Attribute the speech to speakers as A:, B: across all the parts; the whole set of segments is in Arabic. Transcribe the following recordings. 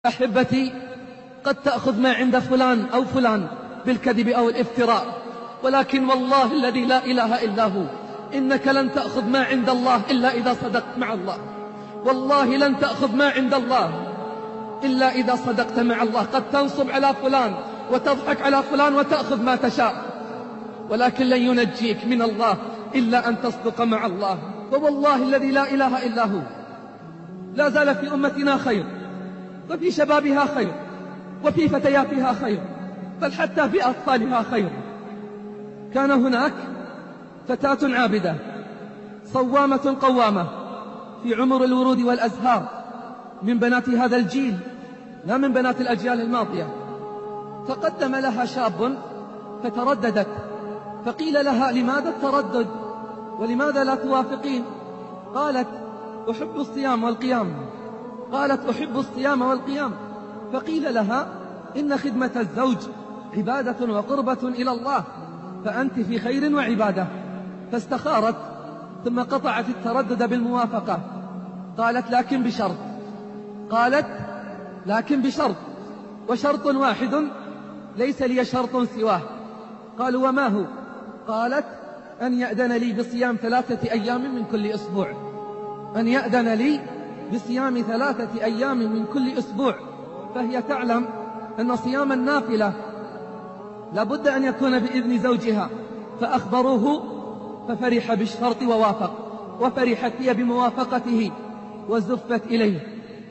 A: أحبتي، قد تأخذ ما عند فلان أو فلان بالكذب أو الافتراء، ولكن والله الذي لا إله إلا هو إنك لن تأخذ ما عند الله إلا إذا صدقت مع الله. والله لن تأخذ ما عند الله إلا إذا صدقت مع الله. قد تنصب على فلان وتضحك على فلان وتأخذ ما تشاء، ولكن لن ينجيك من الله إلا أن تصدق مع الله. فوالله الذي لا إله إلا هو لا زال في أمتنا خير، وفي شبابها خير، وفي فتياتها خير، بل حتى في أطفالها خير. كان هناك فتاة عابدة صوامة قوامة في عمر الورود والأزهار من بنات هذا الجيل، لا من بنات الأجيال الماضية. تقدم لها شاب فترددت، فقيل لها: لماذا التردد ولماذا لا توافقين؟ قالت: أحب الصيام والقيام. قالت: أحب الصيام والقيام. فقيل لها: إن خدمة الزوج عبادة وقربة إلى الله، فأنت في خير وعبادة. فاستخارت ثم قطعت التردد بالموافقة. قالت: لكن بشرط. قالت: لكن بشرط، وشرط واحد ليس لي شرط سواه. قالوا: وما هو؟ قالت: أن يأذن لي بصيام 3 أيام من كل أسبوع. أن يأذن لي بصيام 3 أيام من كل أسبوع. فهي تعلم أن صيام النافلة لابد أن يكون بإذن زوجها، فأخبروه ففرح بالشرط ووافق، وفرحت هي بموافقته وزفت إليه،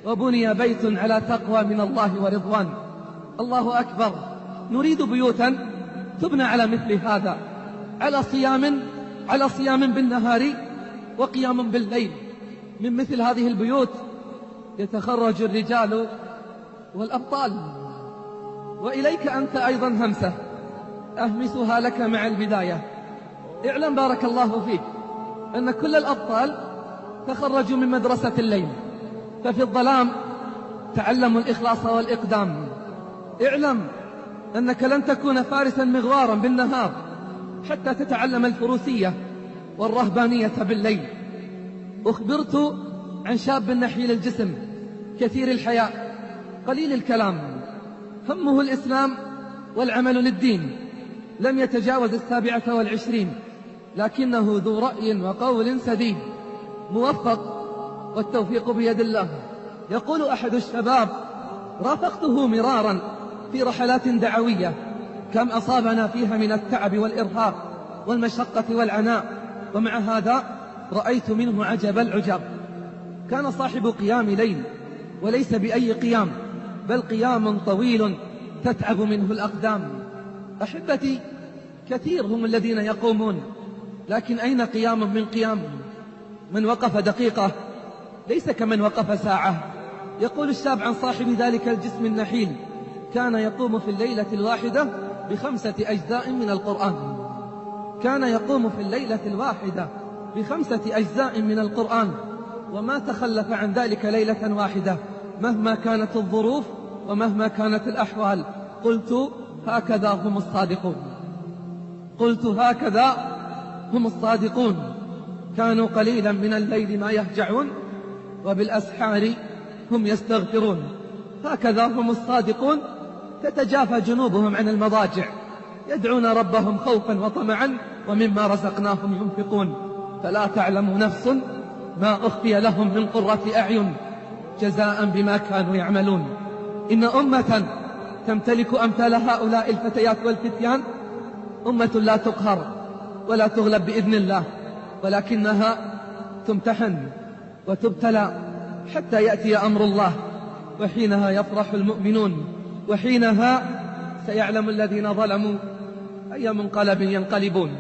A: وبني بيت على تقوى من الله ورضوان. الله أكبر. نريد بيوتا تبنى على مثل هذا، على صيام بالنهار وقيام بالليل. من مثل هذه البيوت يتخرج الرجال والأبطال. وإليك أنت أيضا همسة أهمسها لك مع البداية. اعلم بارك الله فيك أن كل الأبطال تخرجوا من مدرسة الليل، ففي الظلام تعلموا الإخلاص والإقدام. اعلم أنك لن تكون فارسا مغوارا بالنهار حتى تتعلم الفروسية والرهبانية بالليل. أخبرت عن شاب نحيل الجسم كثير الحياء قليل الكلام، همه الإسلام والعمل للدين، لم يتجاوز 27، لكنه ذو رأي وقول سديد، موفق والتوفيق بيد الله. يقول أحد الشباب: رافقته مرارا في رحلات دعوية، كم أصابنا فيها من التعب والإرهاق والمشقة والعناء، ومع هذا رأيت منه عجب العجاب. كان صاحب قيام ليل، وليس بأي قيام، بل قيام طويل تتعب منه الأقدام. أحبتي، كثير هم الذين يقومون، لكن أين قيام من قيام؟ من وقف دقيقة ليس كمن وقف ساعة. يقول الشاب عن صاحب ذلك الجسم النحيل: كان يقوم في الليلة الواحدة ب5 أجزاء من القرآن. كان يقوم في الليلة الواحدة ب5 أجزاء من القرآن، وما تخلف عن ذلك ليلة واحدة مهما كانت الظروف ومهما كانت الأحوال. قلت: هكذا هم الصادقون. قلت: هكذا هم الصادقون. كانوا قليلا من الليل ما يهجعون، وبالأسحار هم يستغفرون. هكذا هم الصادقون. تتجافى جنوبهم عن المضاجع، يدعون ربهم خوفا وطمعا، ومما رزقناهم ينفقون. فلا تعلم نفس ما أخفي لهم من قرة أعين جزاء بما كانوا يعملون. إن أمة تمتلك أمثال هؤلاء الفتيات والفتيان أمة لا تقهر ولا تغلب بإذن الله، ولكنها تمتحن وتبتلى حتى يأتي أمر الله، وحينها يفرح المؤمنون، وحينها سيعلم الذين ظلموا أي منقلب ينقلبون.